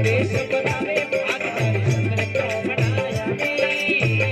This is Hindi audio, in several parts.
देश बनावे भाग चंद्र को बनाया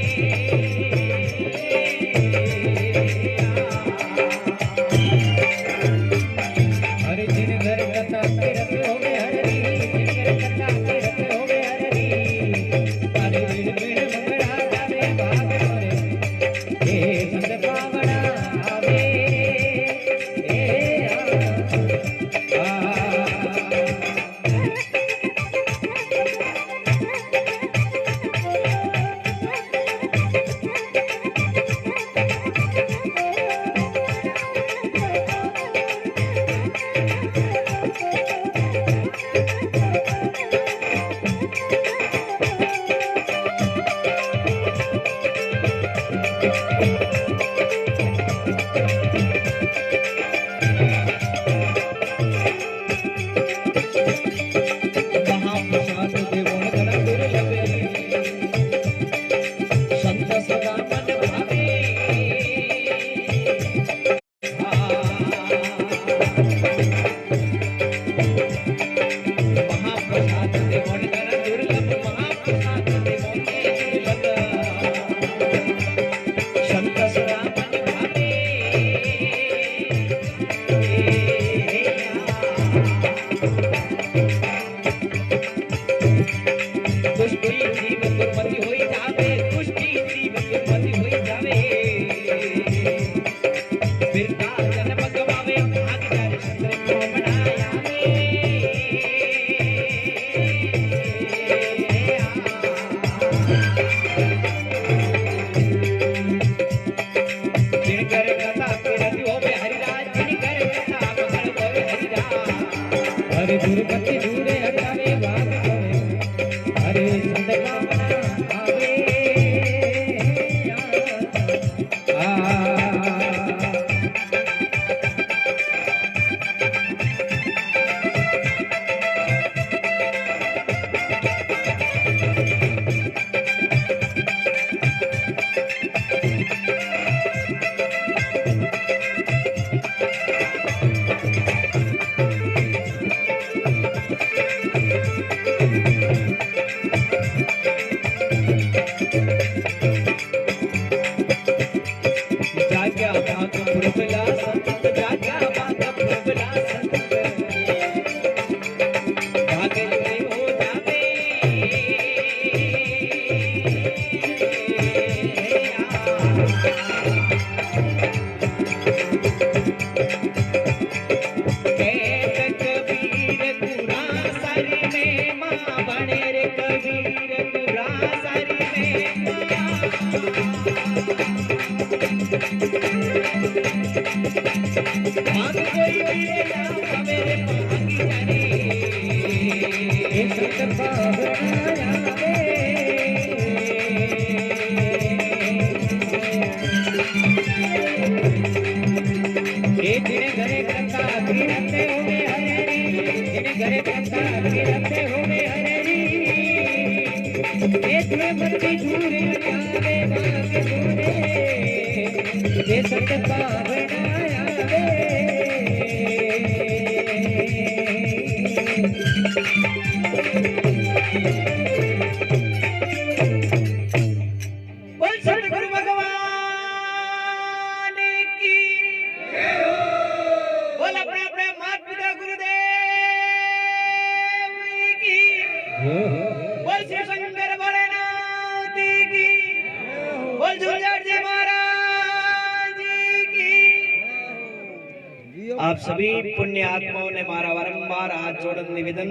आप सभी पुण्य आत्माओं ने मारा वारंबार हाथ जोड़न निवेदन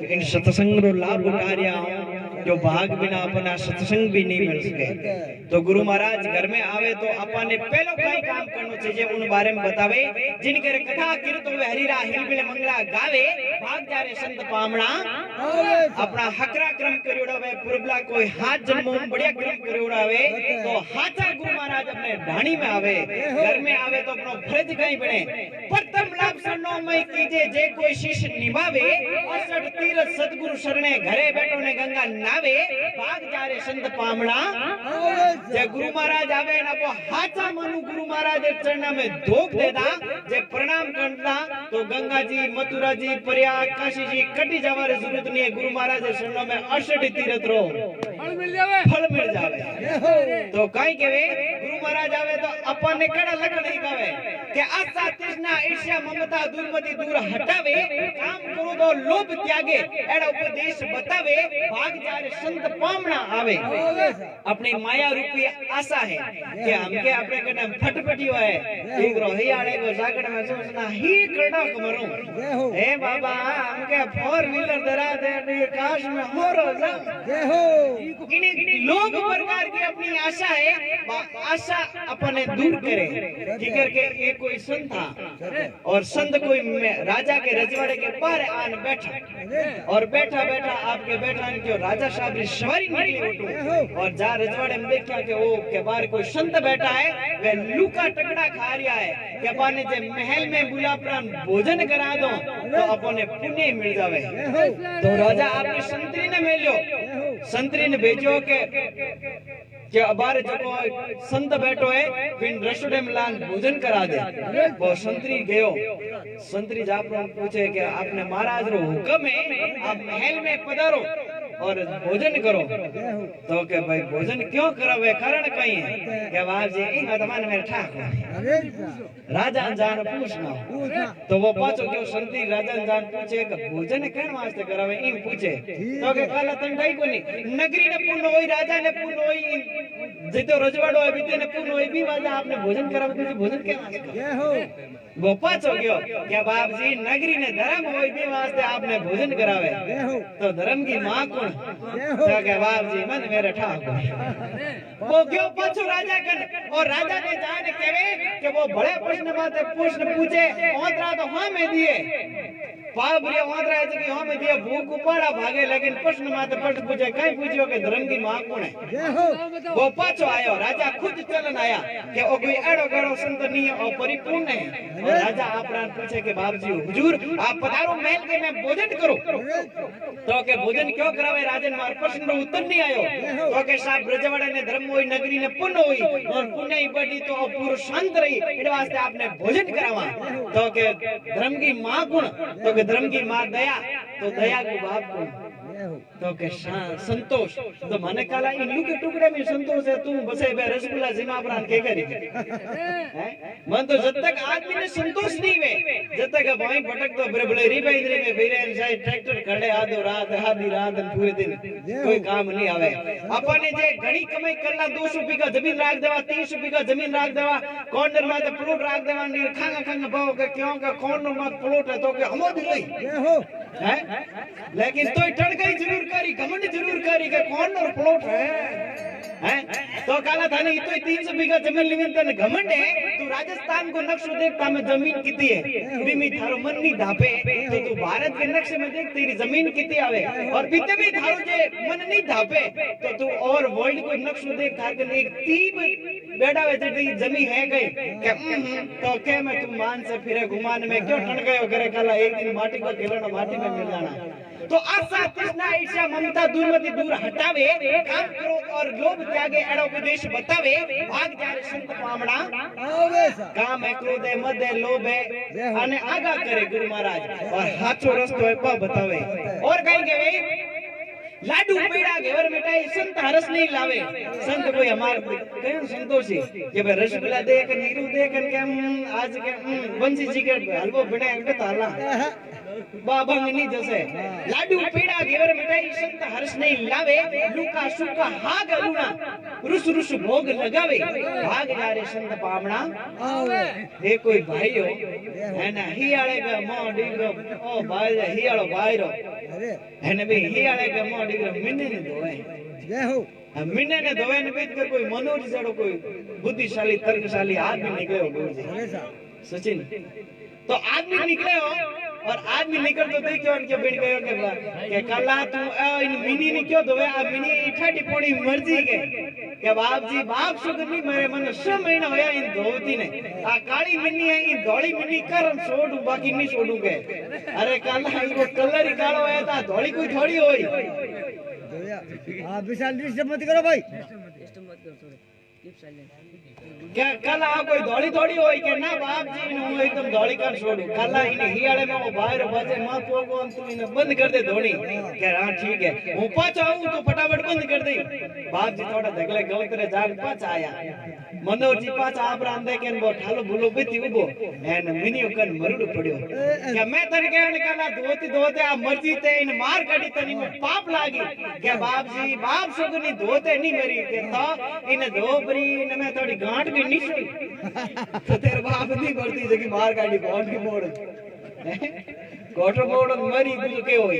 इन सत्संग रो लाभ उठारिया जो भाग बिना अपना सत्संग भी नहीं मिल सके तो गुरु महाराज घर में आवे तो अपन ने पहलो कई काम करनो चाहिए उन बारे में बतावे जिनके कथा कीर्तन वे हरिरा हिलबिल मंगला गावे भाग जारे संत पामणा अपना हकरा क्रम करियोड़ा वे पुरबला कोई हाथ जन्मों बढ़िया क्रम करियोड़ा वे तो हाथा गुरु महाराज अपने ढाणी में आवे घर में आवे तो अपनो फर्ज कहीं बने प्रथम लाभ सरनो में कीजे जे कोई शिष्य निभावे 68 तीर्थ सतगुरु शरणे घरे बैठो ने गंगा नावे भाग जारे संत पामणा जे गुरु महाराज आवे ना वो हाथा मनु गुरु महाराज चरणा में धोख देदा जे प्रणाम करदा तो गंगा जी मथुरा जी प्रयाग काशी जी कटी जावारे जरूरत नहीं है गुरु महाराज चरणों में 68 तीर्थ रो फल मिल जावे तो काई केवे गुरु महाराज आवे तो अपन ने कड़ा लगन नहीं गावे के आशा तृष्णा ईर्ष्या ममता दुर्मति दूर हटावे काम करो तो लोभ त्यागे एड़ा उपदेश बतावे भाग जारे संत पामणा आवे अपनी माया रूपी आशा है कि हमके अपने कने फटफटियो है एक रोही आड़े को जागण में सोचना ही करना कमरो हे बाबा हमके 4 व्हीलर दरा दे काश में हो रोजा इन लोग प्रकार की अपनी आशा है आशा अपने दूर करे ठीक करके एक कोई संत था और संत कोई राजा के रजवाड़े के पार आन बैठा और बैठा बैठा आपके बैठा जो राजा साहब की सवारी निकली उठो और जा रजवाड़े में देखा कि वो के बाहर कोई संत बैठा है वह लूका टकड़ा खा रहा है कि अपने जे महल में बुला प्राण भोजन करा दो तो अपने पुण्य मिल जावे तो राजा आपने संतरी ने मिलो संतरी ने भेजो के अबार जो संत बैठो है फिर रसोड़े में लान भोजन करा दे वो संतरी गयो संतरी जापरो पूछे कि आपने महाराज रो हुक्म है आप महल में पधारो और भोजन करो तो के भाई भोजन क्यों करावे कारण कहीं है के बाप जी इन वर्तमान में ठाक राजा जान पूछना तो वो पाछो क्यों संतरी राजा जान पूछे कि भोजन केन वास्ते करावे इन पूछे तो के काला तंडाई कोनी नगरी ने पूर्ण होई राजा ने पूर्ण होई जितो रजवाड़ो है बीते ने पूर्ण होई भी वाजा आपने भोजन करावे कुछ भोजन के वास्ते वो पाछो क्यों क्या बाप जी नगरी ने धर्म होई भी वास्ते आपने भोजन करावे तो धर्म की मां कौन तो क्या बाप जी मन मेरे ठाक वो क्यों पाछो राजा कन और राजा ने जाने केवे कि वो बड़े प्रश्न बाते प्रश्न पूछे ओतरा तो हां में दिए पावरे ओतरा है कि हां में दिए भूख उपाड़ा भागे लेकिन प्रश्न माते प्रश्न पूछे कई पूछियो कि धर्म की मां कौन है वो पाछो आयो राजा खुद चलन आया कि ओ कोई एड़ो गड़ो संत नहीं है और परिपूर्ण है और राजा आपरा पूछे कि बाप जी हुजूर आप पधारो महल के में भोजन करो तो के भोजन क्यों करावे राजन मार प्रश्न रो उत्तर नहीं आयो तो के साहब ब्रजवाड़ा ने धर्म होई नगरी ने पुण्य होई और पुण्य ही बढ़ी तो पूरा शांत रही इस वास्ते आपने भोजन करावा तो के धर्म की मां गुण तो के धर्म की मां दया तो दया को बाप गुण तो के संतोष तो माने काला इन लू के टुकड़े में संतोष है तू बसे बे रसगुल्ला जिमा प्राण के करी मन तो जब तक आदमी ने संतोष नहीं वे जब तक भाई भटक तो बड़े री बैदरी में फिरे जाए ट्रैक्टर खड़े आधो रात आधी रात पूरे दिन कोई काम नहीं आवे अपने जे घणी कमाई करला 200 बीघा जमीन राख देवा 300 बीघा जमीन राख देवा कॉर्नर में तो प्लॉट राख देवा खांगा खांगा भाव के क्यों का कॉर्नर में प्लॉट है तो के हमो दी लई है लेकिन तो टड़कई जरूर करी घमंड जरूर करी के कौन और प्लॉट है तो काला थाने तो 300 बीघा जमीन लेविन तने घमंड है तू राजस्थान को नक्शो देख ता में जमीन कितनी है बीमी थारो मन नहीं धापे तो तू भारत के नक्शे में देख तेरी जमीन कितनी आवे और बीते भी थारो जे मन नहीं धापे तो तू और वर्ल्ड को नक्शो देख थार के एक तीब बेड़ा वे तेरी जमीन है गई के तो के मैं तू मान से फिरे घुमान में क्यों टन गयो करे काला एक दिन माटी को खेलना माटी में मिल जाना तो आशा तृष्णा ईर्ष्या ममता दुर्मति दूर हटावे काम करो और लोभ त्यागे एड़ो उपदेश बतावे भाग जारे संत पामड़ा आवे काम है क्रोध है मद है लोभ है अने आगा करे गुरु महाराज और हाचो रस्तो है पा बतावे और कहीं के लाडू पेड़ा घेवर मिठाई संत हरस नहीं लावे संत कोई हमार कौन संतोषी के भाई रसगुल्ला देख नीरू देख के आज के बंसी जी के हलवो बने के ताला बाबा नहीं जैसे लाडू पेड़ा घेवर मिठाई संत हर्ष नहीं लावे लूका सुका हा गलुना रुस रुस भोग लगावे भाग जारे संत पामणा आवे हे कोई भाईयो है ना हियाळे का मो डीगो ओ भाई हियाळो भाईरो है भी हियाळे का मो डीगो मिने ने दोए जय हो मिने ने दोए ने बीत कर कोई मनोज जड़ो कोई बुद्धिशाली तर्कशाली आदमी निकले हो गुरुजी सचिन तो आदमी निकले हो और आदमी निकल तो देखियो उनके बिन गयो के कला तू इन मिनी ने क्यों दोवे आ मिनी इठा टिपोड़ी मर्जी के बाप जी बाप सुगर नहीं मेरे मन 6 महीना होया इन धोती ने आ काली मिनी है इन धोली मिनी कर छोड़ू बाकी नहीं छोड़ू के अरे कला वो कलर ही कालो है ता धोली कोई थोड़ी होई हां विशाल डिस्टर्ब मत करो भाई डिस्टर्ब मत करो थोड़े क्या कल आ कोई दौड़ी दौड़ी होई के ना बाप जी नु एकदम दौड़ी कर छोड़ू कल इने हियाले में वो बाहर बजे मां पोगो तू इने बंद कर दे दौड़ी के हां ठीक है हूं पाछो आऊं तो फटाफट बंद कर दे बाप जी थोड़ा दगले गवतरे जाग पाछ आया मनोज जी पाछ आप रांदे के वो ठालो बुलो बेती उबो एन मिनियो कन मरुड़ पड़ियो के मैं तने के निकाला धोती धोते आ मर्जी ते इन मार काटी तनी में पाप लागी के बाप जी बाप सुगनी धोते नहीं मेरी के तो इन धोबरी इन में थोड़ी गांठ भी निकली तो तेरे बाप नहीं बढ़ती जगी मार काटी गांठ की मोड़ कोटो मोड़ मरी दिल के होई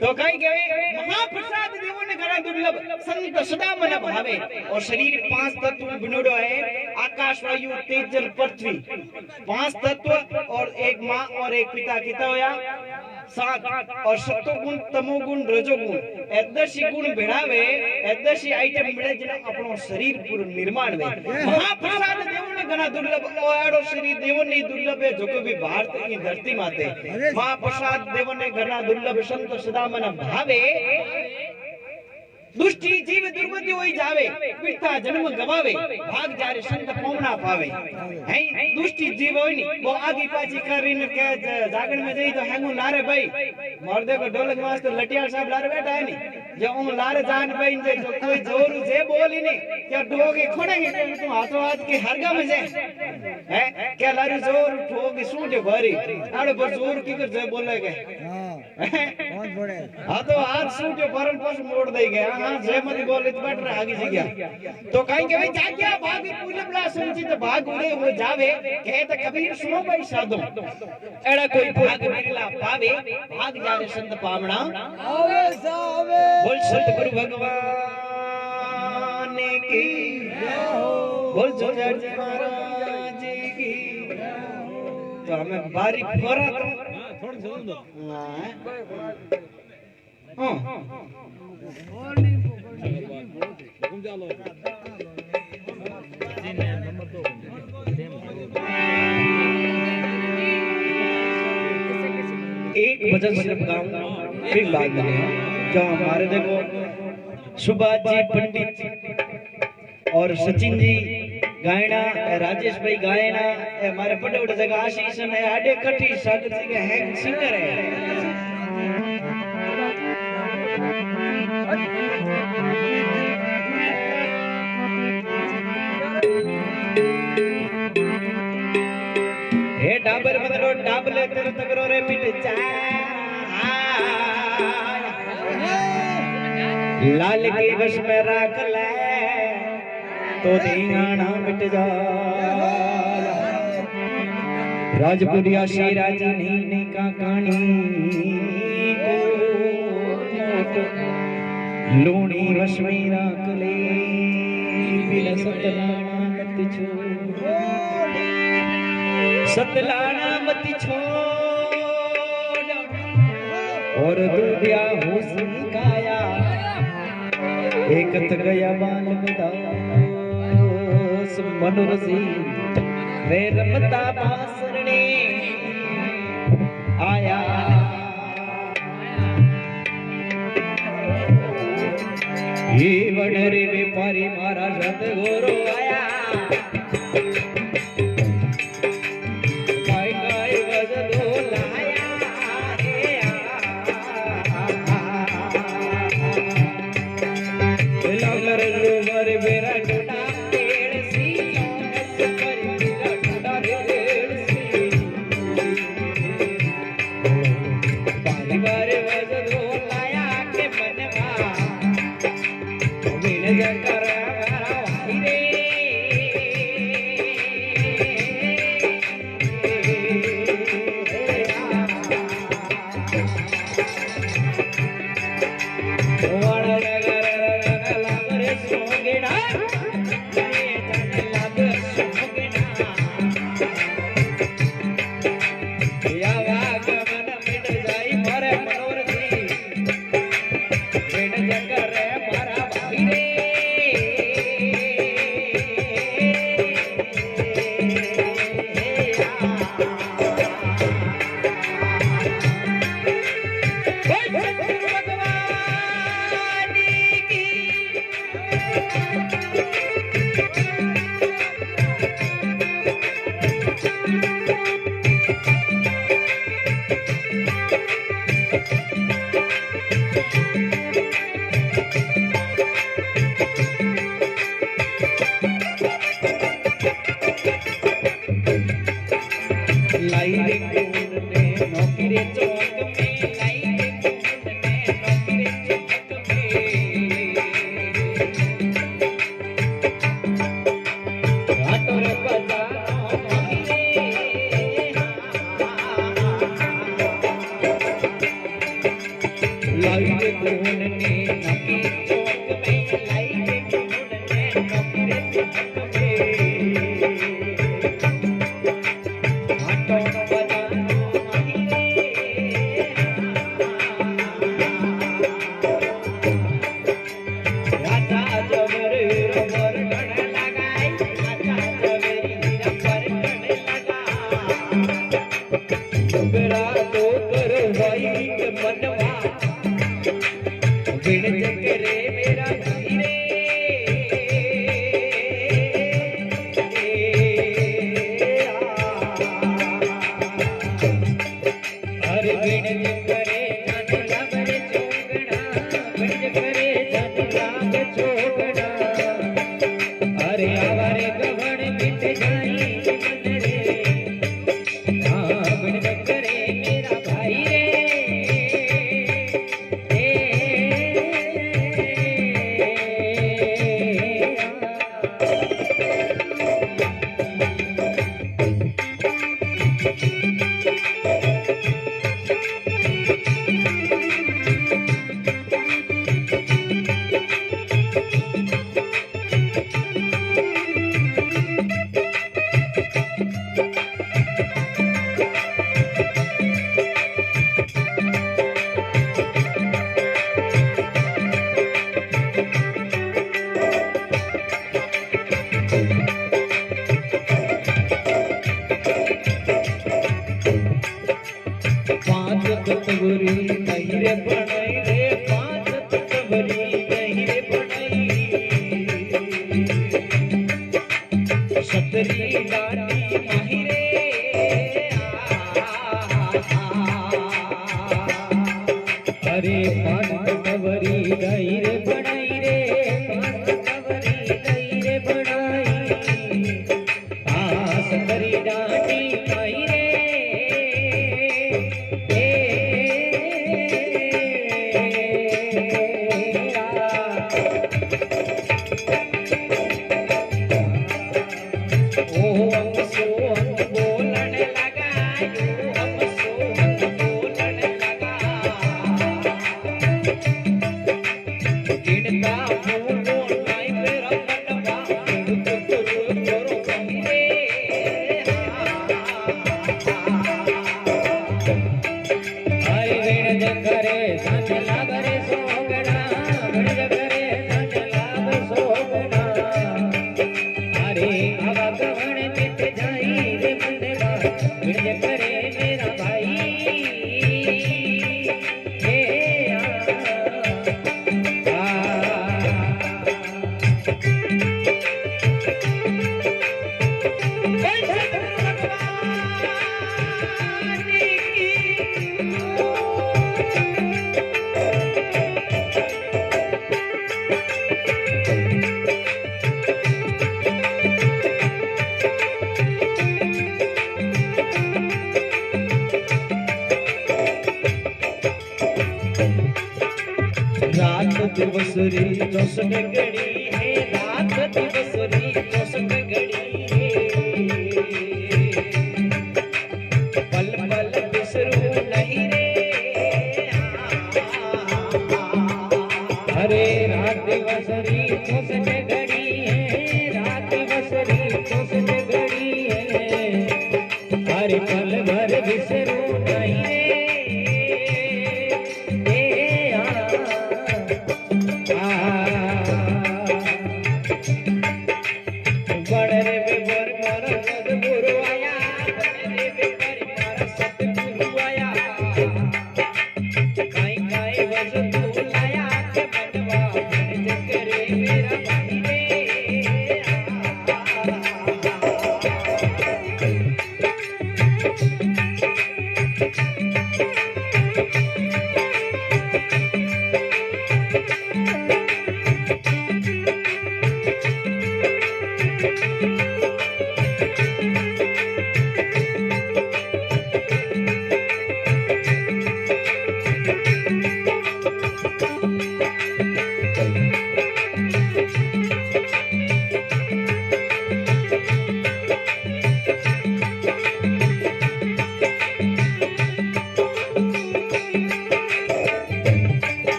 तो कई गए महाप्रसाद देवो ने घना दुर्लभ संत सदा मन भावे और शरीर 5 तत्व बनोड़ो है आकाश वायु तेज जल पृथ्वी 5 तत्व और एक मां और एक पिता किता होया 7 और सत्वगुण तमोगुण रजोगुण एदशी गुण भेड़ावे एदशी आइटम मिले जिने अपनो शरीर पूर्ण निर्माण वे महाप्रसाद देवो ने घना दुर्लभ ओएड़ो शरीर देवो ने दुर्लभ है जो को भी भारत की धरती माते महाप्रसाद देवो ने घना दुर्लभ संत सदा मन भावे दुष्टि जीव दुर्मति होई जावे पिता जन्म गवावे भाग जारे संत पौना पावे है दुष्टि जीव होई नी वो आगी पाछी करीने के जागण में जई तो हेंगू लारे भाई मर्दे को ढोलक मास्टर लटियाल साहब लारे बैठा है नी जो उन लारे जान भाई जे जो कोई जोरू जे बोली नी क्या ठोगे खोड़ेंगे के तुम हाथों हाथ के हरगा में जे है क्या लारे जोर ठोगे सूटे भरी आड़े पर जोर की कर जे बोलेगे कौन बोले हां तो हाथ सूटे भरन पास मोड़ दे गया हां जय मत बोले तो बैठ रहा आगे जी गया तो कहीं के भाई जागिया भाग पूजबला संचित भाग उड़े हो जावे कहत कबीर सुनो भाई साधो एड़ा कोई भाग मिलला पावे भाग जारे संत पावना आवे सावे बोल संत गुरु भगवान की जय हो बोल जोजा जी महाराज की तो हमें बारी फोरा थोड़ी सुन दो हां एक भजन सिर्फ गाऊंगा फिर बाद में जो हमारे देखो सुभाष जी पंडित और सचिन जी गायना राजेश भाई गायना हमारे बड़े बड़े जगह आशीष है आडे कठी सागर जी के हैं सिंगर है हे डाबर बदलो डाबले तेरे तगरो रे मिट जा लाल की बस में राख ले तो दीवाना मिट जा राजपुरिया शेरा जी नी का कहानी लूणी वशमी राखले बिन सतलाना मत छोड़, सतलाना मत छोड़ और दूधिया होसी काया एकत गया बाल दास मनुरसी वे रमता बासरणे आया ये वडरे व्यापारी मारा सतगुरु आया काय काय वजदो लाया लगर लोवर बेरा टूटा पेड़ सी पर बेरा टूटा पेड़ सी बारी बारी वजदो लाया के मनवा विनय कर भाई रे राजा दिवस री 64 घड़ी है, रात दिवस री 64 घड़ी है, पल पल बिसरू नहीं रे। अरे रात दिवस री 64 घड़ी है, रात दिवस री 64 घड़ी है, अरे पल भर बिसरू नहीं रे।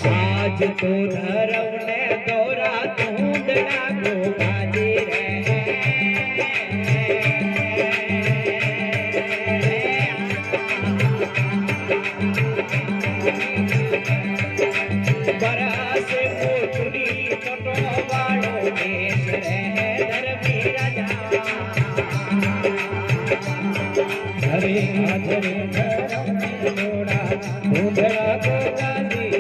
आज तो धरम ने दौरा ढूंढना को बाजी रे। बरस मोटड़ी टटो वालो देश रे धर्मी राजा। हरे धरे धरम ने दौरा ढूंढना को बाजी रे।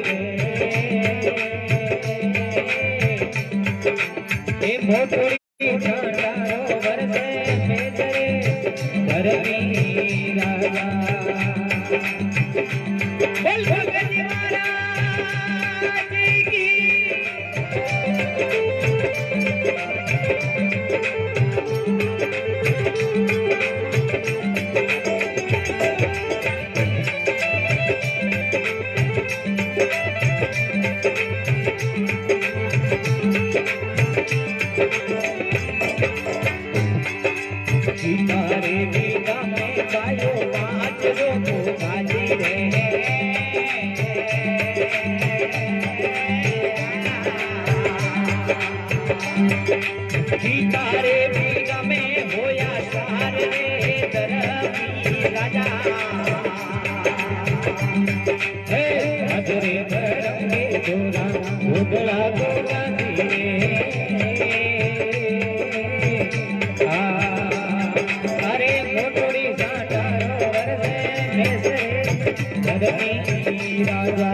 मोटड़ी छाटारो बरसे मेरे धरमी राजा। बोल भगत महाराज की। सितारे बीघा में गायो 5 लोगों बाजी रे। सितारे बीघा में होया सार रे धरमी राजा। हे हजरे धरम के दौरा ढूंढना को बाजी रे। धरमी राजा।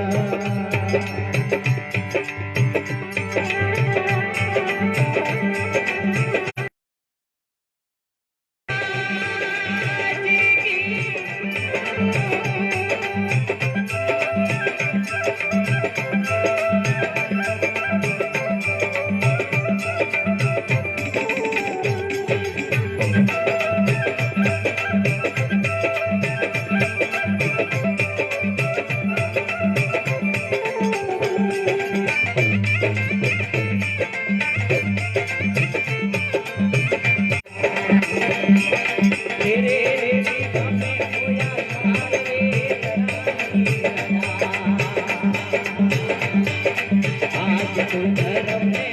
आज तो धर्म ने